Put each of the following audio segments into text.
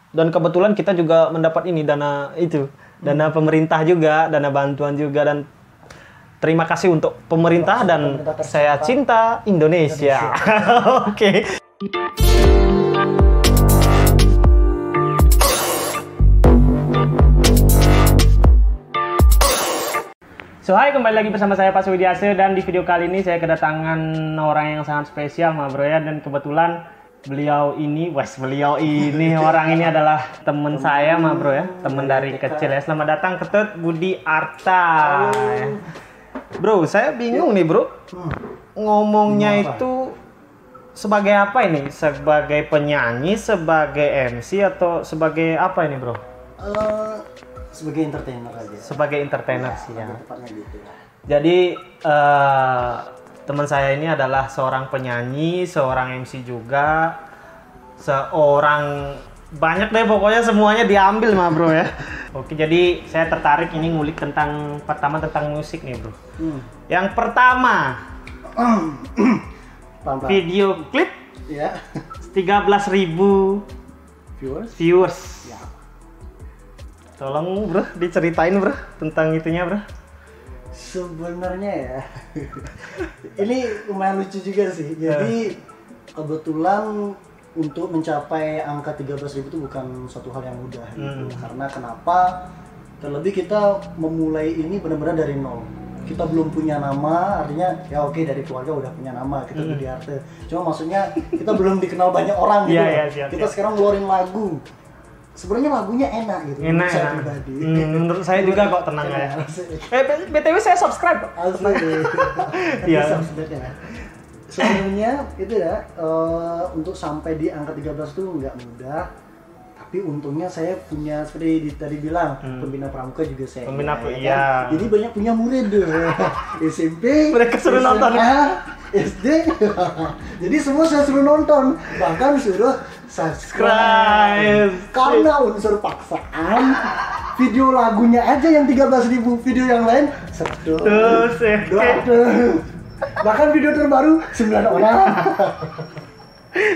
Dan kebetulan kita juga mendapat ini dana itu, dana pemerintah juga, dana bantuan juga, dan terima kasih untuk pemerintah dan saya cinta Indonesia. Oke. So, hai, kembali lagi bersama saya Pak Suwidiase, dan di video kali ini saya kedatangan orang yang sangat spesial, Ma Bro ya, dan kebetulan beliau ini orang ini adalah teman saya, Ma Bro ya, teman dari kecil ya. Selamat datang Ketut Budi Arta. Bro, saya bingung nih bro, ngomongnya itu sebagai apa ini? Sebagai penyanyi, sebagai MC, atau sebagai apa ini bro? Sebagai entertainer aja. Sebagai entertainer sih ya. Gitu ya. Jadi teman saya ini adalah seorang penyanyi, seorang MC juga, seorang banyak deh pokoknya, semuanya diambil mah bro ya. Oke, jadi saya tertarik ini ngulik tentang musik nih bro. Yang pertama video klip ya. 13.000 viewers. Ya. Tolong bro diceritain bro tentang itunya bro. Sebenarnya ya ini lumayan lucu juga sih. Jadi kebetulan untuk mencapai angka 13.000 itu bukan suatu hal yang mudah gitu. Karena kenapa? Terlebih kita memulai ini benar-benar dari nol. Kita belum punya nama, artinya ya oke, dari keluarga udah punya nama, kita Budi Arta. Cuma maksudnya kita belum dikenal banyak orang gitu. Kita sekarang ngeluarin lagu. Sebenarnya lagunya enak gitu. Enak. Saya pribadi. Menurut saya juga kok, tenang ya. BTW saya subscribe. Iya. Sebenarnya itu ya, untuk sampai di angka 13 itu nggak mudah. Tapi untungnya saya punya, seperti tadi bilang, pembina pramuka juga saya. Pembina iya. Jadi banyak punya murid deh. SMP, mereka suruh nonton. SD. Jadi semua saya suruh nonton. Bahkan suruh subscribe. Karena unsur paksaan, video lagunya aja yang 13.000, video yang lain sedot. Bahkan video terbaru 9 orang.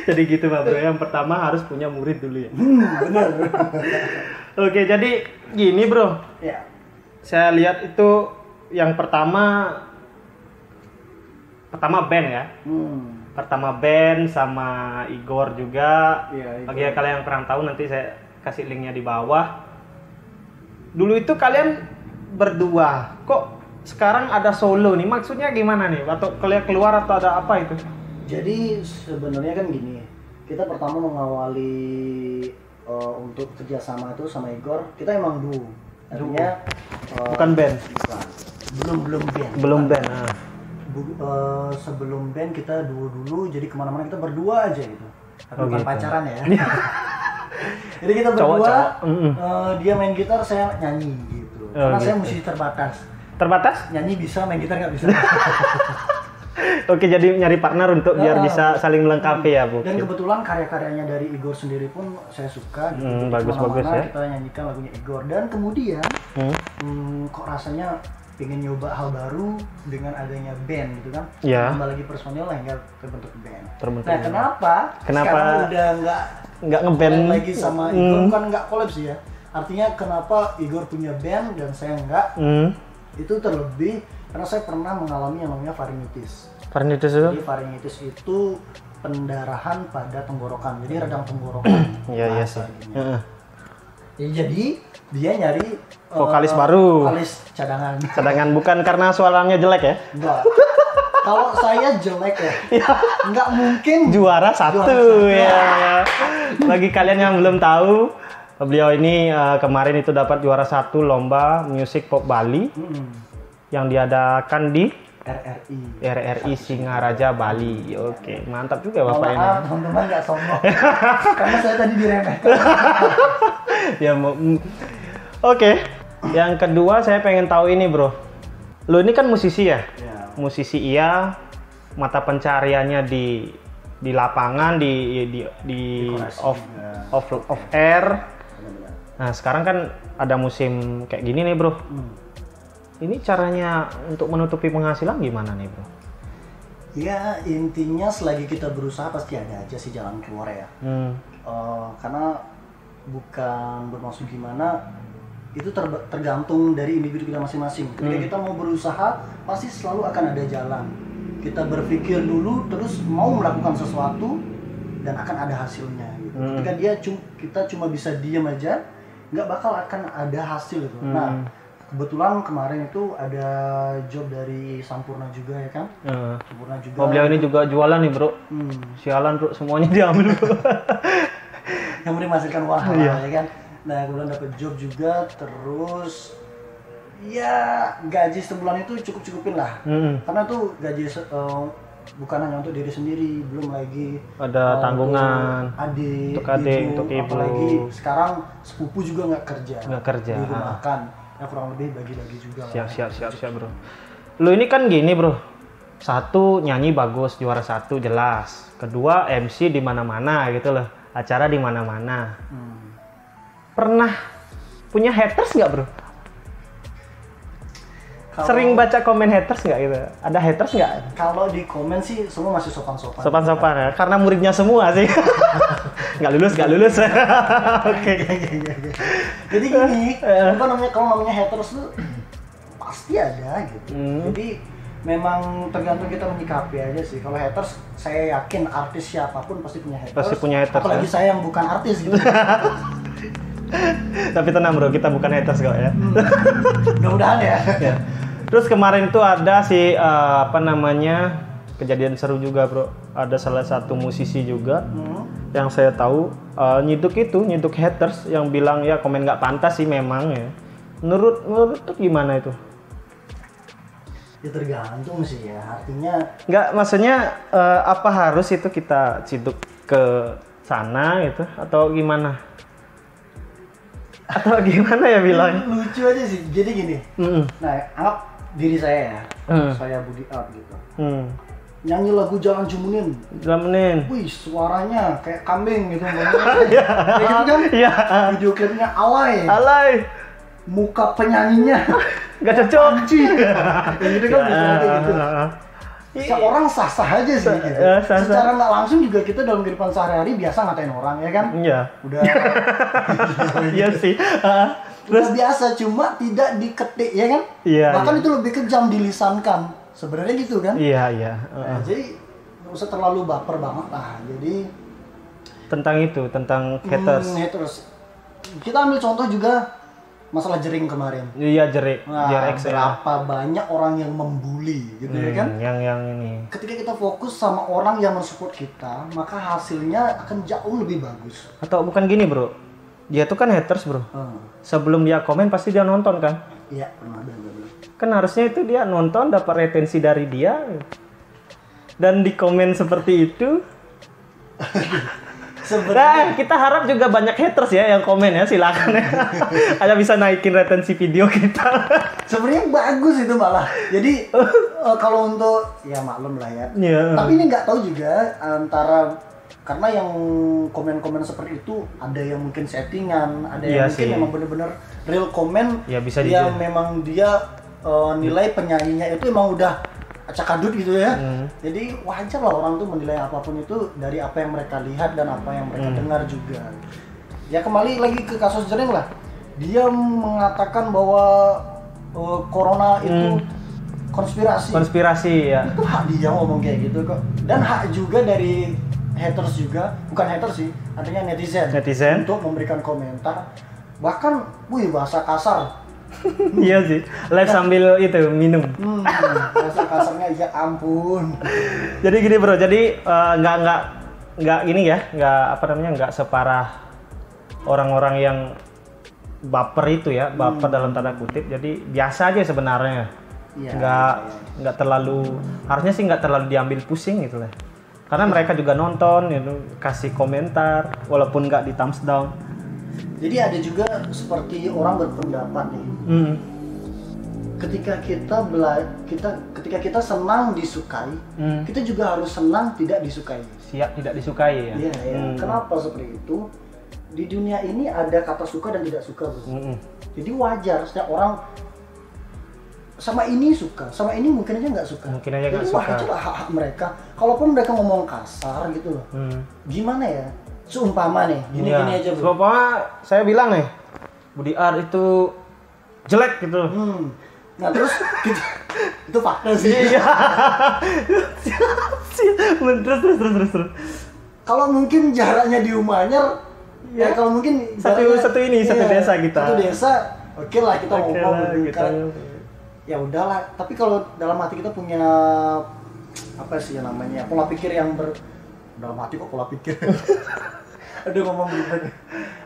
Jadi gitu Pak Bro, yang pertama harus punya murid dulu ya. Benar. Oke, jadi gini Bro. Ya. Saya lihat itu yang pertama band ya. Pertama band sama Igor juga. Iya, Bagi kalian yang kurang tahu, nanti saya kasih linknya di bawah. Dulu itu kalian berdua, kok sekarang ada solo nih? Maksudnya gimana nih? Atau kalian keluar atau ada apa itu? Jadi sebenarnya kan gini, kita pertama mengawali untuk kerjasama itu sama Igor, kita emang duo. Artinya bukan band. Belum band. Sebelum band kita duo dulu, jadi kemana-mana kita berdua aja gitu. Bukan gitu. Pacaran ya. Jadi kita berdua, dia main gitar, saya nyanyi gitu. Karena saya musisi terbatas. Terbatas? Nyanyi bisa, main gitar nggak bisa. Oke, jadi nyari partner untuk biar bisa saling melengkapi ya Bu. Dan kebetulan karya-karyanya dari Igor sendiri pun saya suka gitu. Bagus-bagus ya. Kita nyanyikan lagunya Igor, dan kemudian kok rasanya pengen nyoba hal baru dengan adanya band gitu kan. Ya. Tambah lagi personil lah hingga terbentuk band. Nah, kenapa? Sekarang udah nggak ngeband lagi sama Igor, bukan nggak collab sih ya. Artinya kenapa Igor punya band dan saya enggak? Itu terlebih karena saya pernah mengalami yang namanya faringitis. Jadi faringitis itu pendarahan pada tenggorokan, jadi radang tenggorokan. Iya sih. Jadi dia nyari vokalis baru. Vokalis cadangan. Cadangan, bukan karena suaranya jelek ya? Enggak. Kalau saya jelek ya, nggak mungkin juara satu ya. Bagi kalian yang belum tahu, beliau ini kemarin itu dapat juara 1 lomba Music Pop Bali yang diadakan di RRI Singaraja Bali. Oke, mantap juga Bapak ini. Maaf, teman-teman nggak sombong. Karena saya tadi diremehkan. Ya, Oke. Yang kedua saya pengen tahu ini, Bro. Lo ini kan musisi ya? Musisi iya, mata pencariannya di lapangan, di off air. Nah, sekarang kan ada musim kayak gini nih, Bro. Ini caranya untuk menutupi penghasilan gimana nih, Bro? Ya, intinya selagi kita berusaha pasti ada aja sih jalan keluar ya. Karena bukan bermaksud gimana, itu tergantung dari individu kita masing-masing. Ketika kita mau berusaha, pasti selalu akan ada jalan. Kita berpikir dulu, terus mau melakukan sesuatu, dan akan ada hasilnya. Gitu. Ketika kita cuma bisa diam aja, nggak bakal akan ada hasil. Gitu. Nah, kebetulan kemarin itu ada job dari Sampurna juga ya kan? Sampurna juga. Oh, beliau ini juga jualan nih bro. Sialan bro, semuanya diambil bro. Yang penting menghasilkan uang halal ya kan. Nah kemudian dapat job juga, terus ya gaji sebulan itu cukup-cukupin lah. Karena tuh gaji bukan hanya untuk diri sendiri, belum lagi ada tanggungan untuk adik, untuk ibu. Apalagi sekarang sepupu juga nggak kerja di rumah kan. Ya kurang lebih bagi-bagi juga. Siap bro. Lu ini kan gini bro, satu nyanyi bagus, juara 1 jelas, kedua MC di mana-mana gitu loh, acara di mana-mana. Pernah punya haters nggak bro? Sering baca komen haters nggak gitu? Ada haters nggak? Kalau di komen sih semua masih sopan-sopan. Sopan-sopan ya, karena muridnya semua sih. Nggak lulus. Oke. Jadi gini, apa namanya, kalau namanya haters tuh pasti ada gitu. Jadi memang tergantung kita menyikapi aja sih. Kalau haters, saya yakin artis siapapun pasti punya haters. Pasti punya haters. Apalagi ya? saya yang bukan artis gitu. Tapi tenang bro, kita bukan haters kok ya. Mudah-mudahan ya. Terus kemarin tuh ada si kejadian seru juga bro. Ada salah satu musisi juga yang saya tahu nyiduk haters yang bilang ya komen nggak pantas sih memang ya. Menurut tuh gimana itu? Ya tergantung sih ya, artinya nggak, maksudnya apa harus itu kita ciduk ke sana gitu atau gimana? Atau gimana ya bilangnya? Lucu aja sih, jadi gini. Nah, anggap diri saya ya, saya Budi Art gitu. Nyanyi lagu Jalan Jumunin. Wih, suaranya kayak kambing gitu. Kayak gitu kan? Iya. Video klipnya alay. Muka penyanyinya nggak cocok. Kayak gitu kan bisa kayak gitu. Seorang sah-sah aja sih gitu. Secara nggak langsung juga kita dalam kehidupan sehari-hari biasa ngatain orang ya kan? Iya. Udah. Iya sih. Terus biasa, cuma tidak diketik ya kan? Iya. Bahkan itu lebih kejam dilisankan. Sebenarnya gitu kan? Iya. Nah, jadi nggak usah terlalu baper banget lah. Jadi tentang haters. Kita ambil contoh juga masalah Jering kemarin. Iya, JRX ya. Berapa banyak orang yang membuli gitu ya kan? Yang ini. Ketika kita fokus sama orang yang mensupport kita, maka hasilnya akan jauh lebih bagus. Atau bukan gini bro, dia tuh kan haters bro. Sebelum dia komen pasti dia nonton kan? Iya, benar. Kan harusnya itu dia nonton, dapat retensi dari dia. Dan di komen seperti itu. Nah, kita harap juga banyak haters ya yang komen ya, silakan ya. Ada bisa naikin retensi video kita. Sebenarnya bagus itu malah. Jadi kalau untuk ya maklum lah ya. Tapi ini nggak tahu juga antara, karena yang komen-komen seperti itu ada yang mungkin settingan, ada yang mungkin memang benar-benar real komen. Ya bisa yang memang dia nilai penyanyinya itu emang udah acak-adut gitu ya. Jadi wajar lah orang tuh menilai apapun itu dari apa yang mereka lihat dan apa yang mereka dengar juga. Ya kembali lagi ke kasus Jering lah. Dia mengatakan bahwa corona itu konspirasi ya. Itu hak dia ngomong kayak gitu kok. Dan hak juga dari haters juga, bukan haters sih, artinya netizen untuk memberikan komentar. Bahkan bahasa kasar. Iya sih, live sambil itu minum. Bahasa kasarnya ya ampun. Jadi gini bro, jadi nggak gini ya, nggak separah orang-orang yang baper itu ya, baper dalam tanda kutip. Jadi biasa aja sebenarnya, nggak terlalu, harusnya sih nggak terlalu diambil pusing gitu lah. Karena mereka juga nonton, kasih komentar, walaupun nggak di thumbs down. Jadi ada juga seperti orang berpendapat nih. Ketika kita senang disukai, kita juga harus senang tidak disukai. Siap tidak disukai ya. Iya. Kenapa seperti itu? Di dunia ini ada kata suka dan tidak suka, bro. Jadi wajar setiap orang sama ini suka, sama ini mungkin aja nggak suka. Mungkin aja nggak suka. Wajar lah hak mereka. Kalaupun mereka ngomong kasar gitu loh. Gimana ya? seumpama nih, gini aja bro. Seumpama saya bilang nih, Budi Art itu jelek gitu. Nah terus itu fakta sih. Iya. terus. Kalau mungkin jaraknya di Umanyar, ya kalau mungkin satu desa kita. Satu desa, oke lah kita ngomong kita. Ya udahlah. Tapi kalau dalam hati kita punya apa sih namanya pola pikir yang dalam hati kok pola pikir. Aduh ngomong gitu.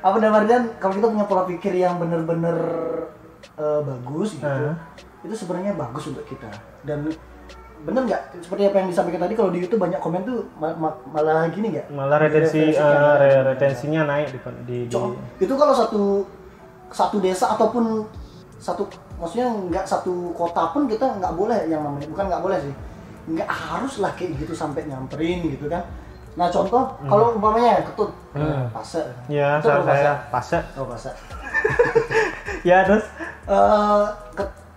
Apa namanya? Kalau kita punya pola pikir yang bener-bener bagus gitu, itu sebenarnya bagus untuk kita. Dan bener nggak seperti apa yang disampaikan tadi, kalau di YouTube banyak komen tuh malah gini nggak? Malah retensinya naik di itu kalau satu desa ataupun maksudnya nggak satu kota pun kita nggak boleh yang namanya, bukan nggak boleh sih, nggak harus lah kayak gitu sampai nyamperin gitu kan. Nah contoh kalau umpamanya Ketut, Pase. Ya, saya Pase. Oh Pase. Ya terus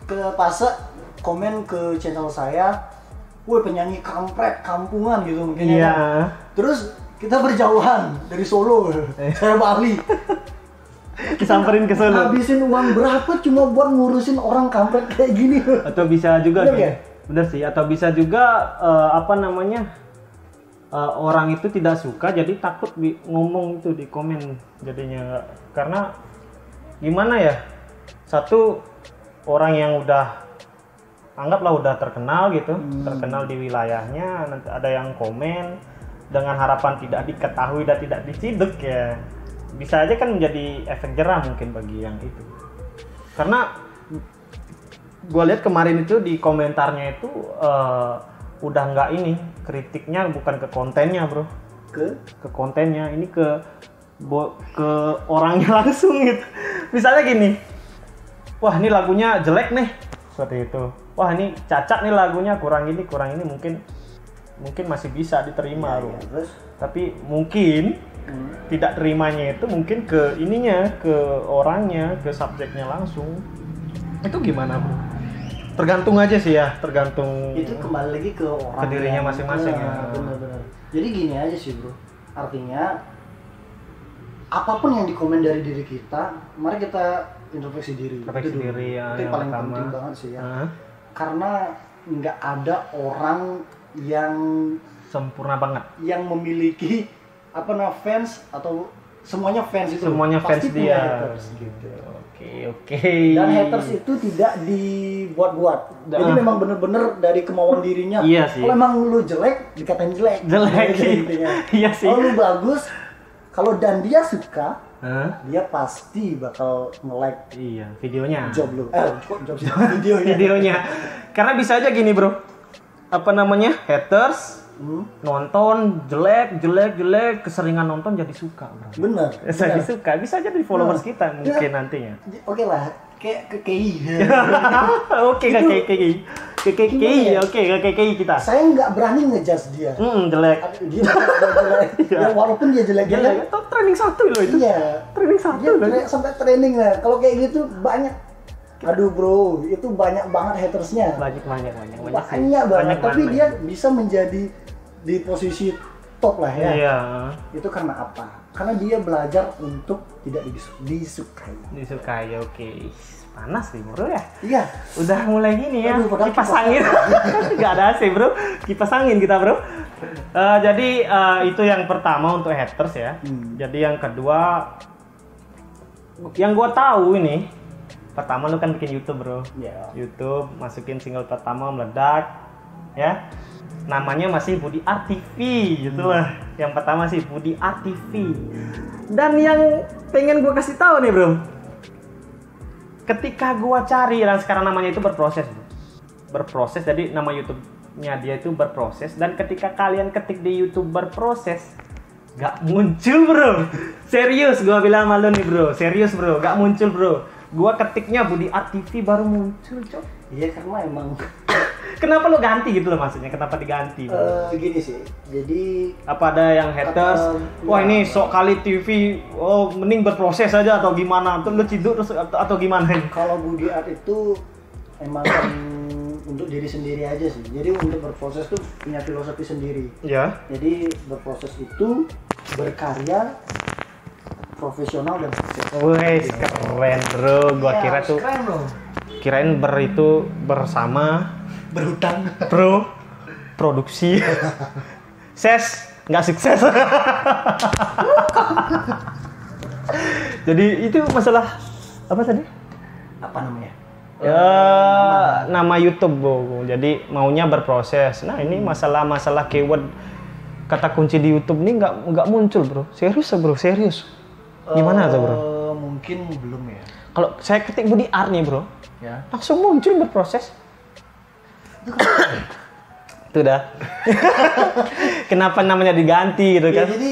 ke Pase komen ke channel saya, woi penyanyi kampret kampungan gitu mungkin. Iya. Kan? Terus kita berjauhan dari Solo, saya Bali. Disamperin ke Solo. Habisin uang berapa cuma buat ngurusin orang kampret kayak gini. Atau bisa juga bener, ya? Bener sih, atau bisa juga orang itu tidak suka jadi takut ngomong itu di komen jadinya, karena gimana ya, satu orang yang anggaplah udah terkenal gitu, terkenal di wilayahnya, nanti ada yang komen dengan harapan tidak diketahui dan tidak diciduk ya, bisa aja kan menjadi efek jerah mungkin bagi yang itu. Karena gue lihat kemarin itu di komentarnya itu udah nggak ini, kritiknya bukan ke kontennya bro, ke kontennya, ini ke orangnya langsung gitu. Misalnya gini, wah ini lagunya jelek nih, seperti itu. Wah ini cacat nih lagunya, kurang ini mungkin masih bisa diterima bro. Tapi mungkin tidak terimanya itu mungkin ke ininya, ke orangnya, ke subjeknya langsung. Itu gimana bro? Tergantung aja sih ya, tergantung. Itu kembali lagi ke orang, ke dirinya masing-masing ya. Benar-benar. Jadi gini aja sih bro, artinya apapun yang dikomen dari diri kita, mari kita introspeksi diri. Introspeksi diri ya, itu paling penting banget sih ya. Karena nggak ada orang yang sempurna banget, yang memiliki fans atau semuanya fans itu. Semuanya fans pasti dia. Haters, gitu. Oke. Dan haters itu tidak dibuat-buat. Jadi memang bener-bener dari kemauan dirinya. Iya sih. Kalau emang lu jelek, dikatain jelek. Iya sih. Kalau lu bagus, kalau dia suka, dia pasti bakal nge-like. Iya, videonya. Job lu. Kok job sih? Videonya. Karena bisa aja gini bro, haters nonton jelek, keseringan nonton jadi suka bro. Bener. Jadi suka, bisa aja di followers kita mungkin nantinya. Oke lah, kayak KKI. Oke, KKI kita. Saya nggak berani ngejudge dia. Jelek. Dia jelek. Ya, walaupun dia jelek. Itu trending 1 loh itu. Iya. Trending 1 loh. Dia sampai trending lah. Kalau kayak gitu banyak. Aduh bro, itu banyak banget hatersnya. Banyak banget. Tapi dia bisa menjadi di posisi top lah ya. Iya. Itu karena apa? Karena dia belajar untuk tidak disukai. Disukai, oke. Panas nih bro ya. Iya. Udah mulai gini ya. Aduh, kipas angin. Gak ada AC bro. Kipas angin kita bro. Jadi itu yang pertama untuk haters ya. Jadi yang kedua, yang gua tahu ini, pertama lu kan bikin YouTube bro. Yeah. YouTube, masukin single pertama meledak, ya. Namanya masih Budi Art TV gitu lah. Yang pertama sih Budi Art TV. Dan yang pengen gue kasih tahu nih bro, ketika gue cari, dan sekarang namanya itu berproses bro. Berproses, jadi nama YouTube-nya dia itu berproses. Dan ketika kalian ketik di YouTube berproses, gak muncul bro. Serius gue bilang malu nih bro, serius bro, gak muncul bro. Gue ketiknya Budi Art TV baru muncul cok. Iya karena emang kenapa lo ganti gitu loh, maksudnya kenapa diganti? Gini sih, jadi apa ada yang haters, wah ini sok kali TV, mending berproses aja atau gimana? Tuh lo ciduk terus atau gimana? Kalau Budi Art itu emang untuk diri sendiri aja sih. Jadi untuk berproses tuh punya filosofi sendiri. Ya. Jadi berproses itu berkarya, profesional dan sukses. Wih, keren bro. Gua Ya, kira harus tuh, keren dong. kirain itu bersama, Berhutang. bro, produksi, ses, nggak sukses. Jadi itu masalah apa tadi? Apa namanya? Ya, nama YouTube, bro. Jadi maunya berproses. Nah, ini masalah keyword kata kunci di YouTube ini nggak muncul, bro. Serius, bro, serius. Gimana tuh, bro? Mungkin belum ya. Kalau saya ketik Budi Art nih, bro, Ya. langsung muncul berproses. Itu dah. Kenapa namanya diganti gitu Ya, kan? jadi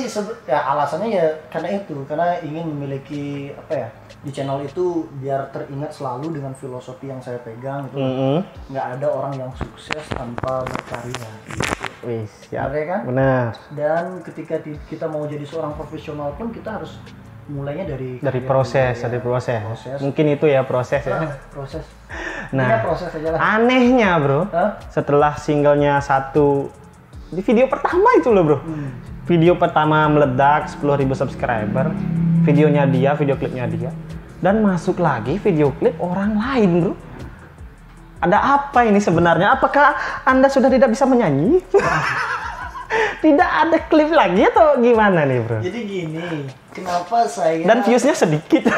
ya alasannya ya karena ingin memiliki apa ya, di channel itu biar teringat selalu dengan filosofi yang saya pegang itu. Nggak ada orang yang sukses tanpa berkarya. Wih, siap. Benar ya kan? Benar. Dan ketika kita mau jadi seorang profesional pun kita harus mulainya dari Dari karya proses, dulu, ya. dari proses. Proses. Mungkin itu ya proses ya. Proses. Nah. Intinya proses aja lah. Anehnya, bro, Hah? setelah singlenya satu di video pertama itu loh, bro. Video pertama meledak 10.000 subscriber. Videonya dia, video klipnya dia. Dan masuk lagi video klip orang lain, bro. Ada apa ini sebenarnya? Apakah Anda sudah tidak bisa menyanyi? Tidak ada klip lagi atau gimana nih, bro? Jadi gini, kenapa saya Dan viewsnya sedikit.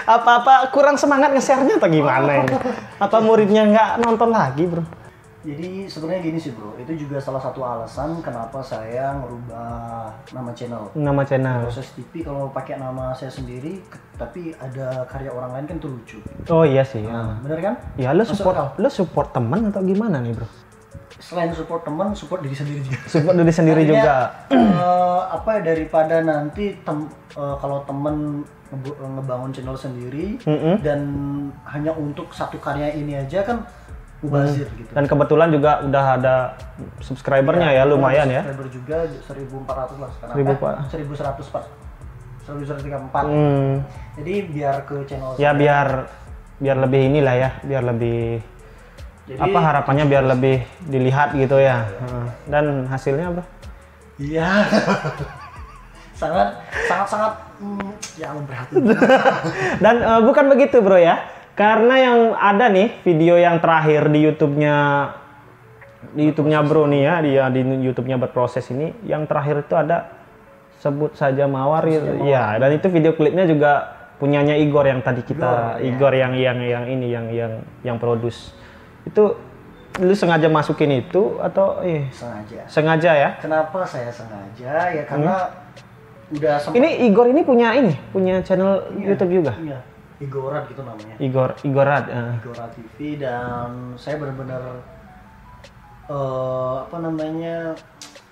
Apa-apa kurang semangat nge-share-nya atau gimana ini? Apa muridnya nggak nonton lagi, bro? Jadi sebenarnya gini sih bro, itu juga salah satu alasan kenapa saya ngerubah nama channel. Nama channel. Proses TV kalau pakai nama saya sendiri, tapi ada karya orang lain kan itu lucu. Oh iya sih. Bener kan? Ya lo Masuk support, akal. lo support teman atau gimana nih, bro? Selain support teman, support diri sendiri juga. Support diri sendiri Artinya, juga. apa ya, daripada nanti kalau temen ngebangun channel sendiri dan hanya untuk satu karya ini aja kan mubazir gitu. Dan kebetulan juga udah ada subscribernya ya, lumayan ya. Subscriber juga 1.400 lah sekarang. 1.400. 1.134. Jadi biar ke channel Ya biar lebih inilah ya, biar lebih Jadi, apa harapannya biar lebih dilihat gitu ya. Dan hasilnya, bro? iya. sangat ya memprihatinkan. Dan bukan begitu, bro ya. Karena yang ada nih video yang terakhir di YouTube-nya bro nih ya, dia di YouTube-nya berproses ini, yang terakhir itu ada sebut saja Mawar gitu. Ya, dan itu video klipnya juga punyanya Igor yang tadi kita Igor yang produce. Itu lu sengaja masukin itu atau Sengaja. sengaja ya? Kenapa saya sengaja? Ya karena udah sempat. Ini Igor ini punya channel YouTube juga. Iya, Igorad gitu namanya. Igorad. Igorad TV, dan saya benar-benar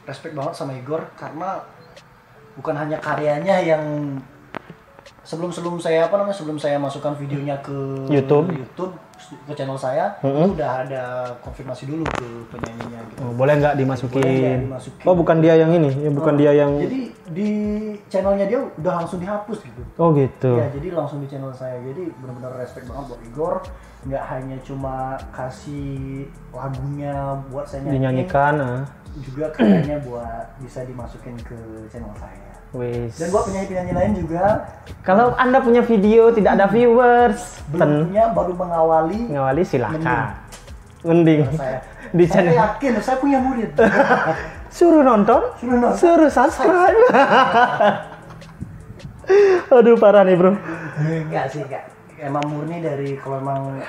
respect banget sama Igor karena bukan hanya karyanya yang sebelum saya masukkan videonya ke YouTube ke channel saya, itu udah ada konfirmasi dulu ke penyanyinya gitu. Oh, boleh nggak dimasukin? Boleh nggak dimasukin? Oh, bukan dia yang ini, ya bukan dia yang. Jadi di channelnya dia udah langsung dihapus gitu. Oh gitu. Ya, jadi langsung di channel saya. Jadi benar-benar respect banget buat Igor. Nggak hanya cuma kasih lagunya buat saya Dinyanyikan. juga karyanya buat bisa dimasukin ke channel saya. Wis. Dan buat penyanyi-penyanyi lain juga. Kalau Anda punya video tidak ada viewers, Belum punya, baru mengawali. ngawali silahkan. Mending Saya. di Saya channel. yakin, saya punya murid. Suruh nonton, suruh subscribe. Aduh parah nih, bro. Enggak sih, enggak. Emang murni dari kalau emang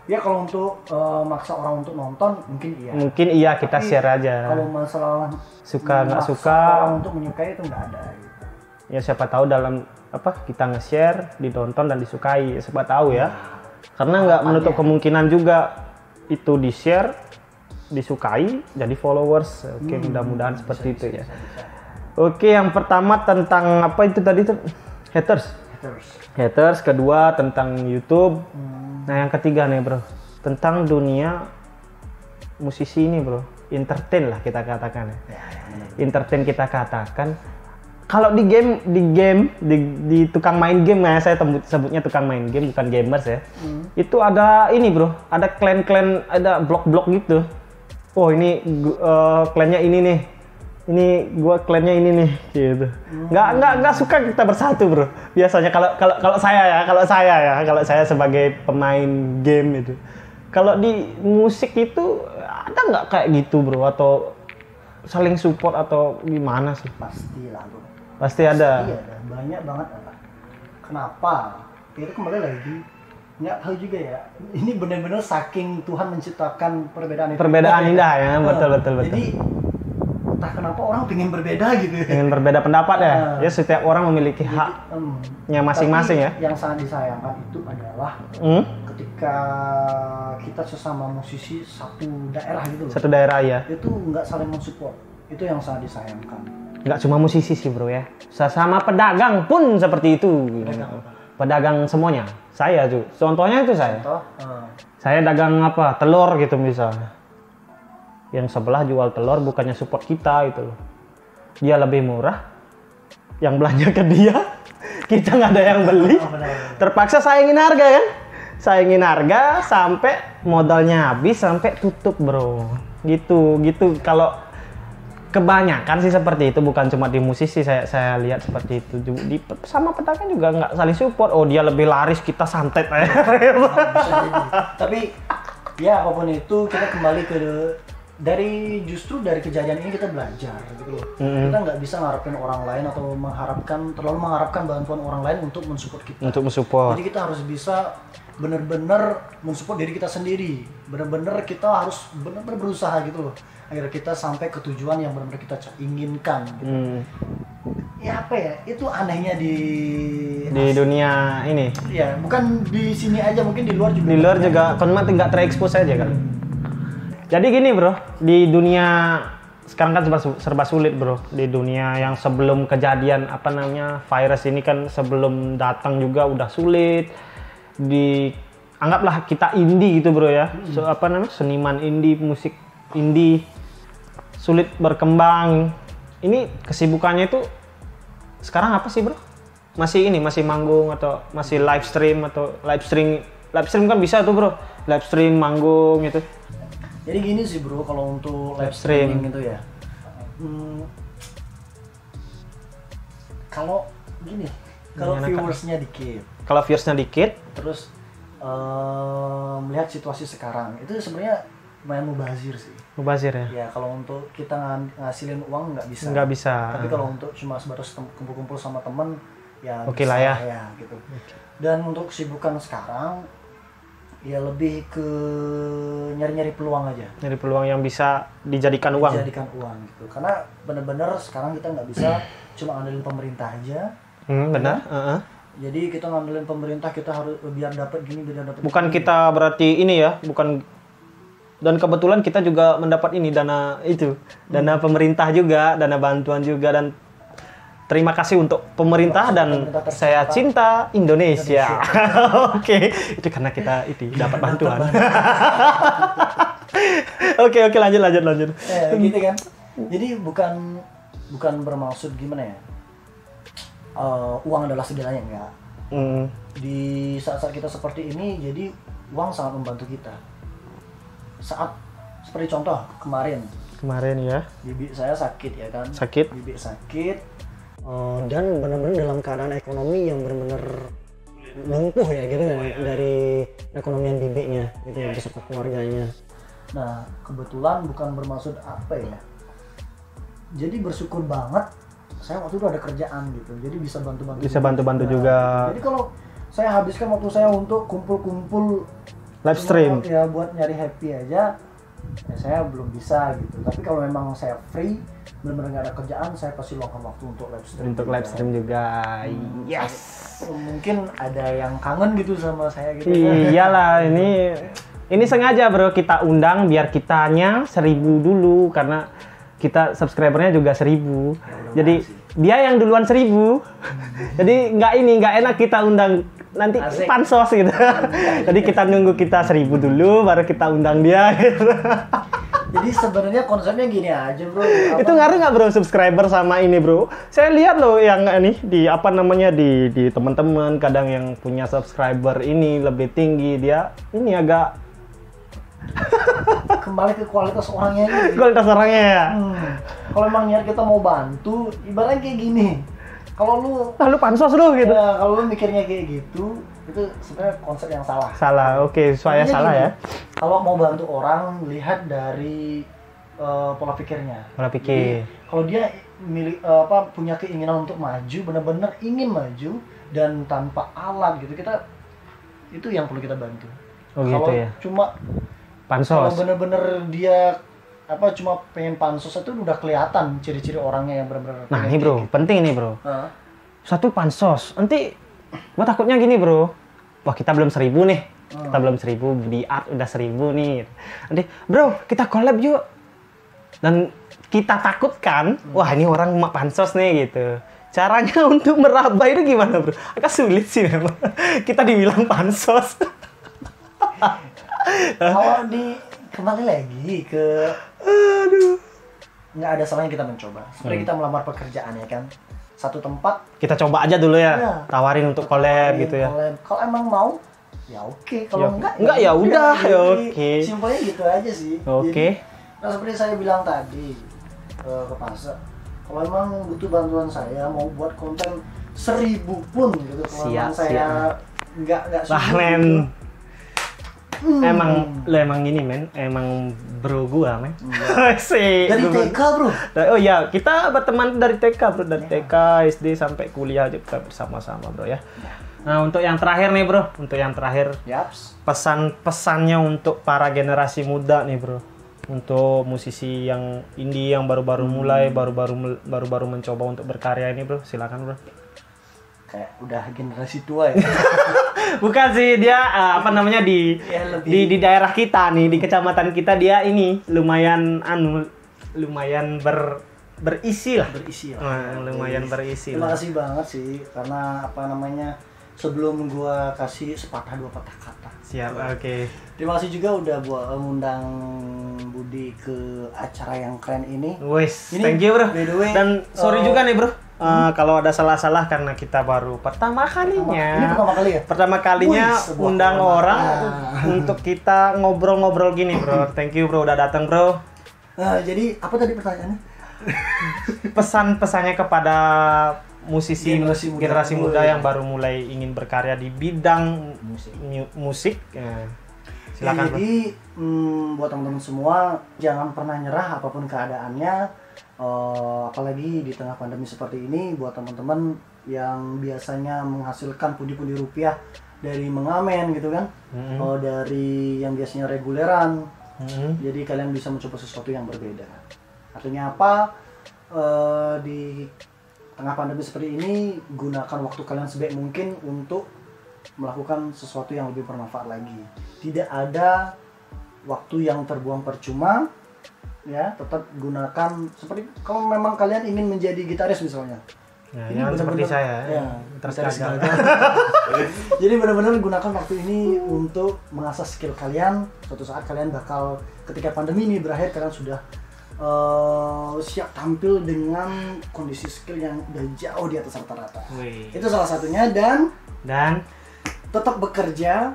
ya kalau untuk maksa orang untuk nonton mungkin iya. Mungkin iya, kita Tapi share aja. Kalau masalah Suka nggak memaksa suka, orang untuk menyukai itu nggak ada gitu. ya siapa tahu dalam kita nge-share, ditonton dan disukai, siapa tahu ya. Karena nggak menutup kemungkinan juga itu di-share, disukai, jadi followers. Oke, mudah-mudahan seperti itu ya. Oke, yang pertama tentang apa itu tadi tuh? Haters, kedua tentang YouTube. Nah, yang ketiga nih, bro, tentang dunia musisi ini, bro. Entertain lah kita katakan ya. Entertain kita katakan. Kalau di tukang main game ya, saya sebutnya tukang main game, bukan gamers ya. Itu ada ini, bro, ada klan-klan, ada blok-blok gitu. Oh, ini klannya ini nih. ini gua klannya ini nih gitu. Nggak suka kita bersatu, bro. Biasanya kalau saya sebagai pemain game itu. Kalau di musik itu ada nggak kayak gitu, bro? Atau saling support atau gimana sih? Pastilah, bro. Pasti ada. Iya, ada. Banyak banget ada. Kenapa? Itu kembali lagi nggak tahu juga ya. Ini benar-benar saking Tuhan menciptakan perbedaan itu. Perbedaan indah ya, betul. Jadi entah kenapa orang pengen berbeda gitu. Pengen berbeda pendapat ya. Ya setiap orang memiliki haknya masing-masing ya. Yang sangat disayangkan itu adalah ketika kita sesama musisi satu daerah gitu loh. Satu daerah ya. Itu nggak saling mensupport. Itu yang sangat disayangkan. Nggak cuma musisi sih, bro ya. Sesama pedagang pun seperti itu. Pedagang semuanya. Saya tuh. Contohnya itu saya. Saya dagang apa? Telur gitu misalnya. Yang sebelah jual telur bukannya support kita itu loh. Dia lebih murah. Yang belanja ke dia. Kita nggak ada yang beli. Terpaksa saingin harga kan? Saingin harga sampai modalnya habis sampai tutup, bro. Gitu. Kalau kebanyakan sih seperti itu, bukan cuma di musisi saya lihat seperti itu. Di sama pedagang juga nggak saling support. Oh, dia lebih laris, kita santet aja. Tapi ya apapun itu kita kembali ke dari kejadian ini kita belajar gitu loh. Kita nggak bisa ngarepin orang lain atau terlalu mengharapkan bantuan orang lain untuk mensupport kita. Untuk mensupport. Jadi kita harus bisa benar-benar mensupport diri kita sendiri. Benar-benar kita harus benar-benar berusaha gitu loh. Agar kita sampai ke tujuan yang benar-benar kita inginkan gitu. Ya apa ya? Itu anehnya di dunia ini. Ya, bukan di sini aja, mungkin di luar juga. Di luar juga konmat nggak terekspos aja kan. Jadi gini, bro, di dunia sekarang kan serba sulit, bro. Di dunia yang sebelum kejadian virus ini kan sebelum datang juga udah sulit. Anggaplah kita indie gitu, bro ya. Seniman indie, musik indie sulit berkembang. Ini kesibukannya itu sekarang apa sih, bro? Masih manggung atau masih live stream kan bisa tuh, bro. Live stream manggung gitu. Jadi gini sih, bro, kalau untuk live streaming itu ya. Kalau viewersnya dikit, terus melihat situasi sekarang, itu sebenarnya lumayan mubazir sih. Mubazir ya? Ya, kalau untuk kita ngasilin uang nggak bisa. Nggak bisa. Tapi kalau untuk cuma sebatas kumpul-kumpul sama temen, ya oke lah ya. Gitu. Dan untuk kesibukan sekarang, ya lebih ke nyari-nyari peluang aja. Nyari peluang yang bisa dijadikan uang. Dijadikan uang gitu. Karena benar-benar sekarang kita nggak bisa cuma ngandelin pemerintah aja. Benar. Jadi kita ngandelin pemerintah, kita harus biar dapat gini, biar dapat. Bukan gini. Kita berarti ini ya, bukan. Dan kebetulan kita juga mendapat ini dana pemerintah juga, dana bantuan juga, dan terima kasih untuk pemerintah dan saya cinta Indonesia. Oke, itu karena kita dapat bantuan. Oke, lanjut. Gitu kan. Jadi bukan bermaksud gimana ya? Uang adalah segalanya, enggak. Di saat-saat kita seperti ini, jadi uang sangat membantu kita. Saat seperti contoh kemarin ya, bibi saya sakit ya kan. Bibi sakit. Dan benar-benar dalam keadaan ekonomi yang benar-benar lumpuh ya gitu dari ekonomian bibinya gitu ya, beserta keluarganya. Nah, kebetulan bukan bermaksud apa ya, jadi bersyukur banget saya waktu itu ada kerjaan gitu, jadi bisa bantu-bantu juga. Jadi kalau saya habiskan waktu saya untuk kumpul-kumpul live stream ya buat nyari happy aja, ya saya belum bisa gitu. Tapi kalau memang saya free, benar-benar nggak ada kerjaan, saya pasti luangkan waktu untuk live stream juga. Yes. Mungkin ada yang kangen gitu sama saya gitu. Iyalah, ini sengaja, bro, kita undang biar kitanya 1000 dulu, karena kita subscribernya juga 1000. Jadi dia yang duluan 1000. Jadi nggak enak kita undang nanti pansos gitu. Jadi kita nunggu kita 1000 dulu baru kita undang dia gitu. Jadi sebenarnya konsepnya gini aja, bro. Itu ngaruh nggak, bro, subscriber sama ini, bro? Saya lihat loh yang ini di di teman-teman kadang yang punya subscriber ini lebih tinggi, dia ini agak kembali ke kualitas orangnya aja. Kualitas orangnya ya. Kalau emang niat kita mau bantu, ibaratnya kayak gini. Kalau Lu pansos lu gitu. ya, kalau lu mikirnya kayak gitu, itu sebenarnya konsep yang salah. Salah, oke, saya Intinya salah gini, ya. Kalau mau bantu orang, lihat dari pola pikirnya. Pola pikir. Jadi, kalau dia punya keinginan untuk maju, benar-benar ingin maju dan tanpa alat gitu, itu yang perlu kita bantu. Oh gitu Kalau ya. cuma Pansos. kalau benar-benar dia cuma pengen pansos itu udah kelihatan ciri-ciri orangnya yang benar-benar. Nah ini bro, penting nih bro. Satu pansos, nanti gua takutnya gini bro. Wah kita belum 1000 nih, kita belum 1000 di art udah 1000 nih. Nanti bro kita collab yuk. Dan kita takutkan, wah ini orang pansos nih gitu. Caranya untuk meraba itu gimana bro? Agak sulit sih memang. Kita dibilang pansos. Kalau kembali lagi ke nggak ada salahnya kita mencoba. Seperti kita melamar pekerjaan ya kan, satu tempat Kita coba aja dulu ya, ya tawarin untuk collab gitu ya. Kalau emang mau ya oke, kalau enggak ya udah ya oke. Simpelnya gitu aja sih. Oke. Nah seperti saya bilang tadi ke Pasar, kalau emang butuh bantuan saya mau buat konten 1000 pun gitu, kalau emang saya nggak Wah men, emang gini men, emang bro gua men. Dari TK bro. Oh iya, kita berteman dari TK bro, dari TK, SD sampai kuliah aja kita bersama-sama bro ya. Nah untuk yang terakhir nih bro, Yaps. pesannya untuk para generasi muda nih bro, untuk musisi yang indie yang baru-baru mulai, baru-baru mencoba untuk berkarya ini bro, silakan bro. Kayak udah generasi tua ya. Bukan sih, dia di daerah kita nih, di kecamatan kita dia ini lumayan berisi lah. Lumayan berisi. Terima kasih banget sih karena sebelum gua kasih sepatah dua patah kata. Siap, oke. Terima kasih juga udah buat ngundang Budi ke acara yang keren ini. Wes, thank you bro. By the way, dan sorry juga nih bro. Kalau ada salah-salah karena kita baru pertama kalinya. Ini pertama kali ya? Pertama kalinya undang orang untuk kita ngobrol-ngobrol gini bro. Thank you bro udah datang bro. Jadi apa tadi pertanyaannya? Pesan-pesannya kepada musisi generasi muda yang baru mulai ingin berkarya di bidang musik. Silakan bro. Jadi buat teman-teman semua jangan pernah nyerah apapun keadaannya. Apalagi di tengah pandemi seperti ini, buat teman-teman yang biasanya menghasilkan pundi-pundi rupiah dari mengamen gitu kan, dari yang biasanya reguleran, jadi kalian bisa mencoba sesuatu yang berbeda. Artinya apa? Di tengah pandemi seperti ini, gunakan waktu kalian sebaik mungkin untuk melakukan sesuatu yang lebih bermanfaat lagi. Tidak ada waktu yang terbuang percuma. Ya, tetap gunakan seperti kalau memang kalian ingin menjadi gitaris misalnya. Ini seperti saya. Ya, gitaris gagal. Jadi benar-benar gunakan waktu ini untuk mengasah skill kalian. Suatu saat kalian bakal ketika pandemi ini berakhir kalian sudah siap tampil dengan kondisi skill yang udah jauh di atas rata-rata. Itu salah satunya dan tetap bekerja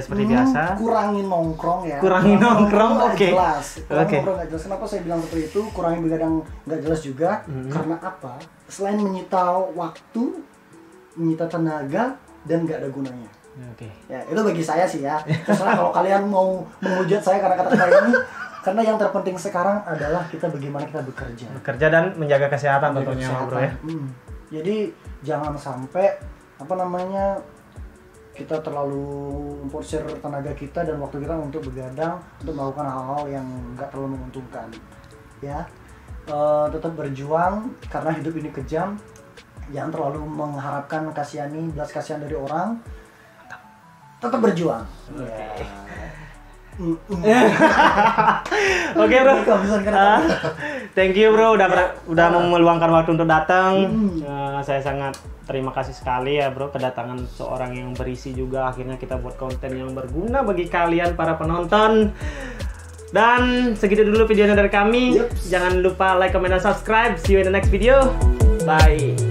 seperti biasa. Kurangin nongkrong ya. Oke. Jelas. Nongkrong nggak jelas. Kenapa saya bilang seperti itu? Kurangin begadang nggak jelas juga. Karena apa? Selain menyita waktu, menyita tenaga dan nggak ada gunanya. Oke. Ya itu bagi saya sih ya. Terserah kalau kalian mau menghujat saya karena kata-kata ini. Karena yang terpenting sekarang adalah kita bagaimana kita bekerja dan menjaga kesehatan tentunya bro ya. Jadi jangan sampai kita terlalu memporsir tenaga kita dan waktu kita untuk begadang untuk melakukan hal-hal yang nggak terlalu menguntungkan ya. Tetap berjuang karena hidup ini kejam, jangan terlalu mengharapkan belas kasihan dari orang, tetap berjuang. Oke bro. Thank you bro udah meluangkan waktu untuk datang. Saya sangat terima kasih sekali ya bro, kedatangan seorang yang berisi juga. Akhirnya kita buat konten yang berguna bagi kalian para penonton. Dan segitu dulu videonya dari kami. Jangan lupa like, comment, dan subscribe. See you in the next video. Bye.